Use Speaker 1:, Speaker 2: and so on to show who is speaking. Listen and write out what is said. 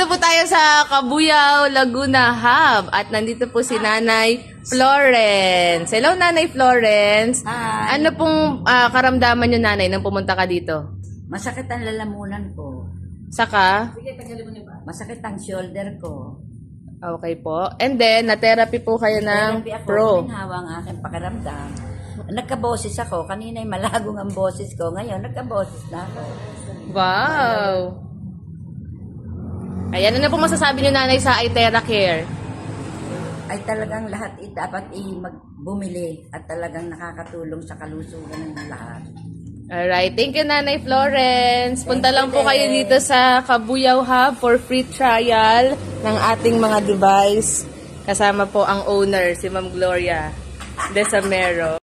Speaker 1: Nandito po tayo sa Cabuyao, Laguna Hub. At nandito po si Nanay Florence. Hello, Nanay Florence.
Speaker 2: Hi.
Speaker 1: Ano pong karamdaman nyo, Nanay, nang pumunta ka dito?
Speaker 2: Masakit ang lalamunan ko.
Speaker 1: Saka?
Speaker 2: Masakit ang shoulder ko.
Speaker 1: Okay po. And then, na-therapy po kayo ng
Speaker 2: Therapy ako,
Speaker 1: Pro.
Speaker 2: Minhawa ang aking pakiramdam. Nagkaboses ako. Kanina ay malagong ang boses ko. Ngayon, nagkaboses na ako.
Speaker 1: Wow! Ayan, ano po masasabi nyo, Nanay, sa iTera Care?
Speaker 2: Ay talagang lahat dapat bumili at talagang nakakatulong sa kalusugan ng lahat.
Speaker 1: Alright, thank you, Nanay Florence. Punta lang po kayo dito sa Cabuyao Hub for free trial ng ating mga device. Kasama po ang owner, si Ma'am Gloria Desamero.